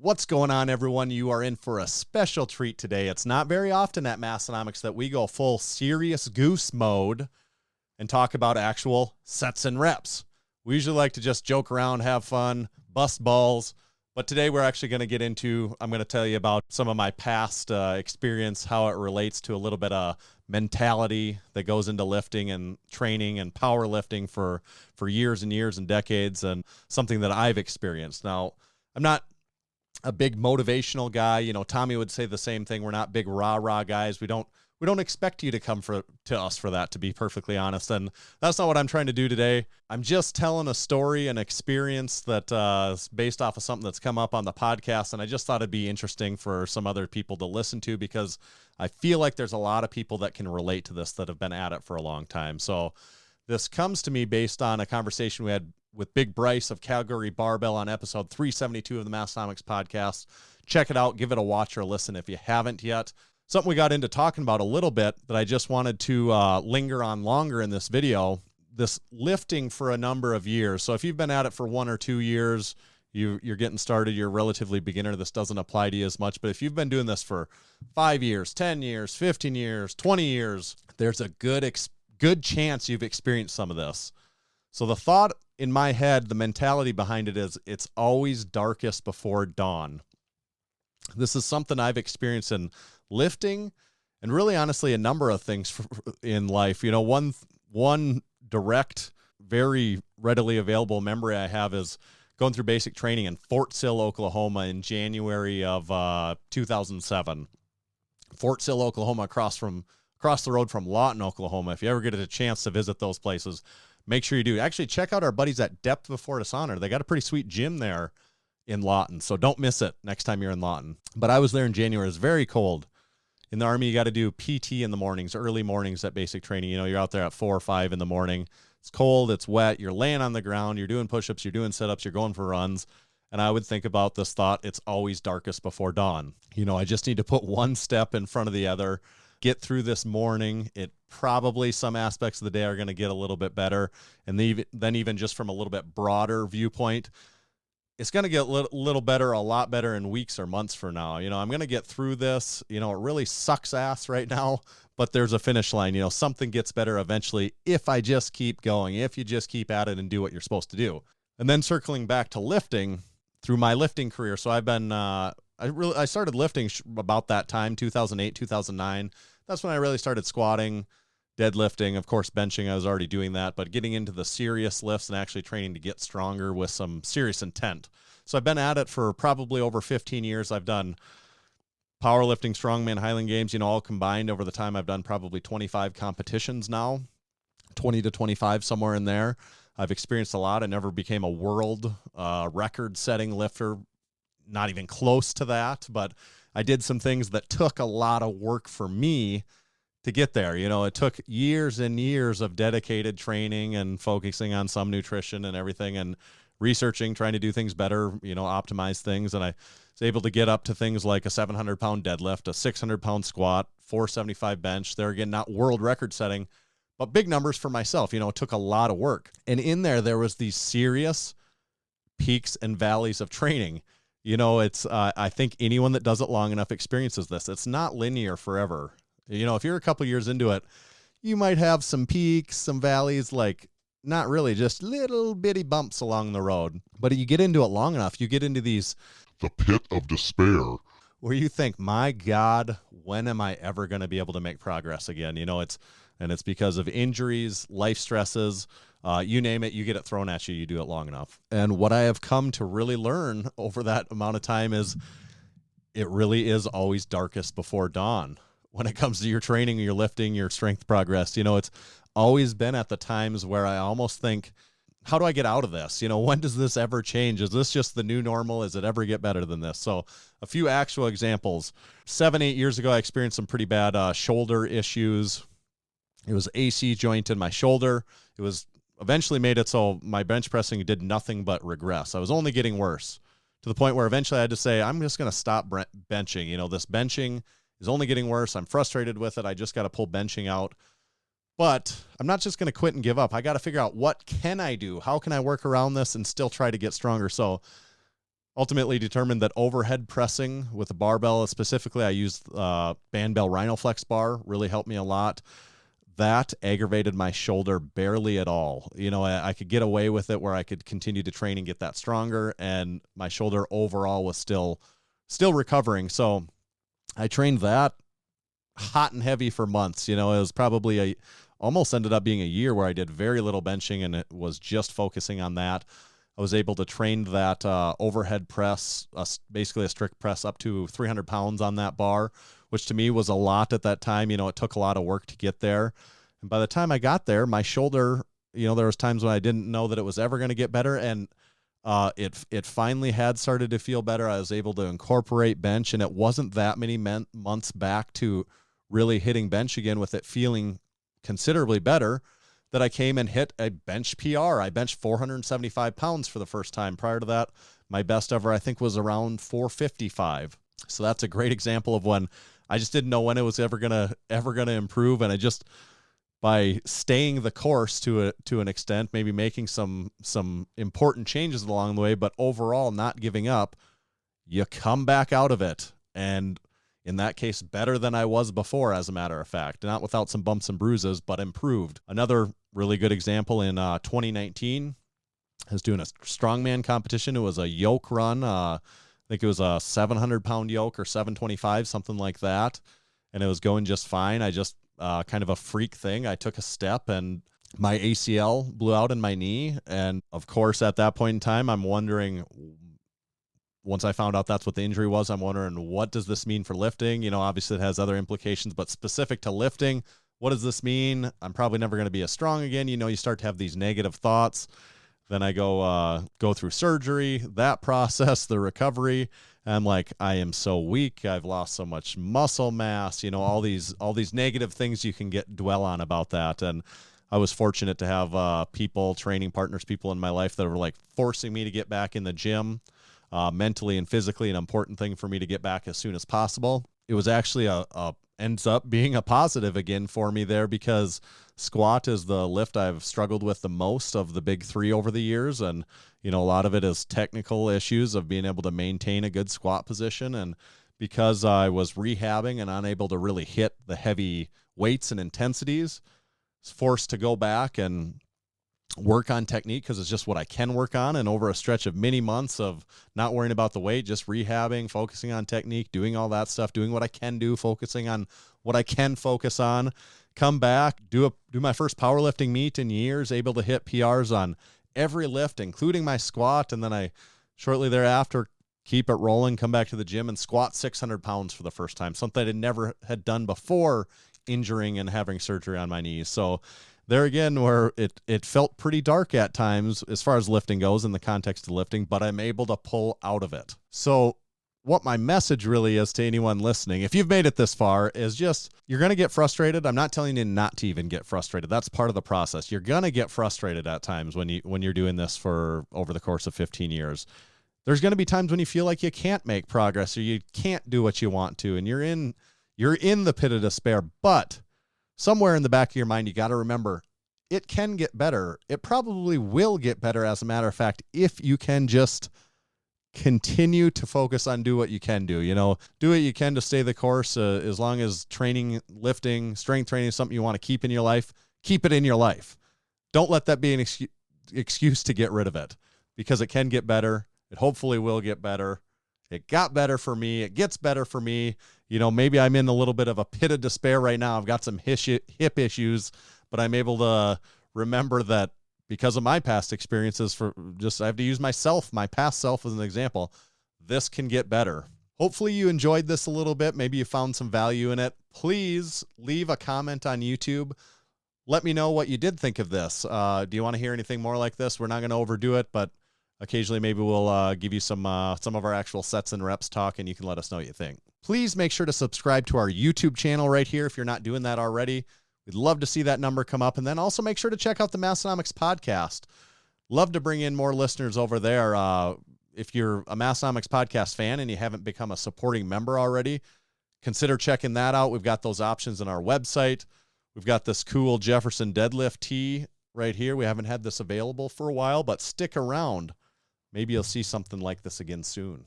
What's going on, everyone? You are in for a special treat today. It's not very often at Massenomics that we go full serious goose mode and talk about actual sets and reps. We usually like to just joke around, have fun, bust balls. But today we're actually going to get into, I'm going to tell you about some of my past experience, how it relates to a little bit of mentality that goes into lifting and training and powerlifting for years and years and decades, and something that I've experienced. Now, I'm not a big motivational guy. You know, Tommy would say the same thing. We're not big rah-rah guys. We don't expect you to come to us for that, to be perfectly honest. And that's not what I'm trying to do today. I'm just telling a story, an experience that is based off of something that's come up on the podcast. And I just thought it'd be interesting for some other people to listen to, because I feel like there's a lot of people that can relate to this that have been at it for a long time. So this comes to me based on a conversation we had with Big Bryce of Calgary Barbell on episode 372 of the Massenomics podcast. Check it out. Give it a watch or listen if you haven't yet. Something we got into talking about a little bit that I just wanted to linger on longer in this video, this lifting for a number of years. So if you've been at it for 1 or 2 years, you're getting started, you're a relatively beginner, this doesn't apply to you as much. But if you've been doing this for 5 years, 10 years, 15 years, 20 years, there's a good chance you've experienced some of this. So the thought in my head, the mentality behind it is, it's always darkest before dawn. This is something I've experienced in lifting, and really honestly a number of things in life. You know, one direct, very readily available memory I have is going through basic training in Fort Sill, Oklahoma in January of 2007. Fort Sill, Oklahoma, across the road from Lawton, Oklahoma. If you ever get a chance to visit those places, make sure you do. Actually, check out our buddies at Depth Before Dishonor. They got a pretty sweet gym there in Lawton, so don't miss it next time you're in Lawton. But I was there in January. It was very cold. In the Army, you got to do PT in the mornings, early mornings at basic training. You know, you're out there at 4 or 5 in the morning. It's cold, it's wet, you're laying on the ground, you're doing push-ups, you're doing sit-ups, you're going for runs. And I would think about this thought, it's always darkest before dawn. You know, I just need to put one step in front of the other, get through this morning. It probably, some aspects of the day are going to get a little bit better. And then even just from a little bit broader viewpoint, it's going to get a little better, a lot better in weeks or months from now. You know, I'm going to get through this. You know, it really sucks ass right now, but there's a finish line. You know, something gets better eventually if I just keep going, if you just keep at it and do what you're supposed to do. And then circling back to lifting, through my lifting career. So I've been, I started lifting about that time, 2008, 2009. That's when I really started squatting, deadlifting, of course, benching. I was already doing that, but getting into the serious lifts and actually training to get stronger with some serious intent. So I've been at it for probably over 15 years. I've done powerlifting, strongman, Highland Games, you know, all combined over the time. I've done probably 25 competitions now, 20 to 25, somewhere in there. I've experienced a lot. I never became a world record-setting lifter, not even close to that, but I did some things that took a lot of work for me to get there. You know, it took years and years of dedicated training and focusing on some nutrition and everything, and researching, trying to do things better, you know, optimize things. And I was able to get up to things like a 700-pound deadlift, a 600-pound squat, 475 bench. There again, not world record setting, but big numbers for myself. You know, it took a lot of work. And in there was these serious peaks and valleys of training. You know, it's, I think anyone that does it long enough experiences this. It's not linear forever. You know, if you're a couple years into it, you might have some peaks, some valleys, like not really, just little bitty bumps along the road. But you get into it long enough, you get into the pit of despair, where you think, my God, when am I ever going to be able to make progress again? You know, it's because of injuries, life stresses, you name it, you get it thrown at you, you do it long enough. And what I have come to really learn over that amount of time is it really is always darkest before dawn when it comes to your training, your lifting, your strength progress. You know, it's always been at the times where I almost think, how do I get out of this? You know, when does this ever change? Is this just the new normal? Is it ever get better than this? So a few actual examples. 7-8 years ago, I experienced some pretty bad shoulder issues. It was AC joint in my shoulder. It was eventually made it so my bench pressing did nothing but regress. I was only getting worse, to the point where eventually I had to say, I'm just going to stop benching. You know, this benching is only getting worse. I'm frustrated with it. I just got to pull benching out. But I'm not just going to quit and give up. I got to figure out, what can I do? How can I work around this and still try to get stronger? So ultimately determined that overhead pressing with a barbell, specifically I used Band Bell Rhinoflex bar, really helped me a lot. That aggravated my shoulder barely at all. You know, I could get away with it where I could continue to train and get that stronger, and my shoulder overall was still recovering. So I trained that hot and heavy for months. You know, it was probably almost ended up being a year where I did very little benching and it was just focusing on that. I was able to train that overhead press, basically a strict press up to 300 pounds on that bar, which to me was a lot at that time. You know, it took a lot of work to get there. And by the time I got there, my shoulder, you know, there was times when I didn't know that it was ever going to get better. And it finally had started to feel better. I was able to incorporate bench, and it wasn't that many months back to really hitting bench again with it feeling considerably better that I came and hit a bench PR. I benched 475 pounds for the first time. Prior to that, my best ever, I think, was around 455. So that's a great example of when I just didn't know when it was ever gonna improve, and I just, by staying the course to an extent, maybe making some important changes along the way, but overall not giving up, you come back out of it, and in that case, better than I was before, as a matter of fact. Not without some bumps and bruises, but improved. Another really good example in 2019, I was doing a strongman competition. It was a yoke run. I think it was a 700-pound yoke or 725, something like that. And it was going just fine. I just, kind of a freak thing, I took a step and my ACL blew out in my knee. And of course, at that point in time, I'm wondering, once I found out that's what the injury was, I'm wondering, what does this mean for lifting? You know, obviously it has other implications, but specific to lifting, what does this mean? I'm probably never going to be as strong again. You know, you start to have these negative thoughts. Then I go through surgery, that process, the recovery. And I'm like, I am so weak. I've lost so much muscle mass, you know, all these negative things you can dwell on about that. And I was fortunate to have people, training partners, people in my life that were like forcing me to get back in the gym. Mentally and physically, an important thing for me to get back as soon as possible. It was actually ends up being a positive again for me there, because squat is the lift I've struggled with the most of the big three over the years. And, you know, a lot of it is technical issues of being able to maintain a good squat position. And because I was rehabbing and unable to really hit the heavy weights and intensities, I was forced to go back and work on technique, because it's just what I can work on. And over a stretch of many months of not worrying about the weight, just rehabbing, focusing on technique, doing all that stuff, doing what I can do, focusing on what I can focus on, come back, do my first powerlifting meet in years, able to hit PRs on every lift, including my squat. And then I shortly thereafter keep it rolling, come back to the gym and squat 600 pounds for the first time, something I never had done before injuring and having surgery on my knees. So there again, where it felt pretty dark at times as far as lifting goes in the context of lifting, but I'm able to pull out of it. So what my message really is to anyone listening, if you've made it this far, is just, you're going to get frustrated. I'm not telling you not to even get frustrated. That's part of the process. You're going to get frustrated at times when you're doing this for over the course of 15 years. There's going to be times when you feel like you can't make progress or you can't do what you want to, and you're in the pit of despair. But somewhere in the back of your mind, you got to remember, it can get better. It probably will get better, as a matter of fact, if you can just continue to focus on do what you can do. You know, do what you can to stay the course. As long as training, lifting, strength training is something you want to keep in your life, keep it in your life. Don't let that be an excuse to get rid of it, because it can get better. It hopefully will get better. It got better for me. It gets better for me. You know, maybe I'm in a little bit of a pit of despair right now. I've got some hip issues, but I'm able to remember that because of my past experiences, I have to use myself, my past self, as an example. This can get better. Hopefully you enjoyed this a little bit. Maybe you found some value in it. Please leave a comment on YouTube. Let me know what you did think of this. Do you want to hear anything more like this? We're not going to overdo it, but occasionally maybe we'll give you some of our actual sets and reps talk, and you can let us know what you think. Please make sure to subscribe to our YouTube channel right here if you're not doing that already. We'd love to see that number come up. And then also make sure to check out the Massenomics podcast. Love to bring in more listeners over there. If you're a Massenomics podcast fan and you haven't become a supporting member already, consider checking that out. We've got those options on our website. We've got this cool Jefferson deadlift tee right here. We haven't had this available for a while, but stick around. maybe you'll see something like this again soon.